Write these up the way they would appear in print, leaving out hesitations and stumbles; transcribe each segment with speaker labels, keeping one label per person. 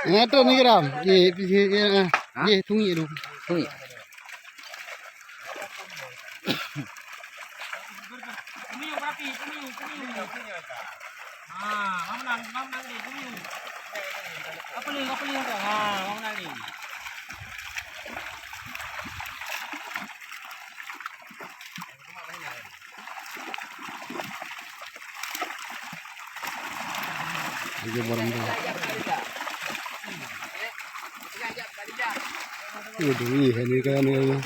Speaker 1: Itu ni geram. Ye, tungi tu.
Speaker 2: Tungi.
Speaker 3: Kumiu berarti, kumiu. Mau menang ni, kumiu. Apa ni tu? Mau menang ni.
Speaker 1: Dia barang tu. Ini ni kan ni.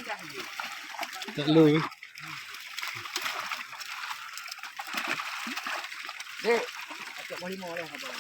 Speaker 1: Tak lu.
Speaker 2: Dek. Acak boleh mau dah abang.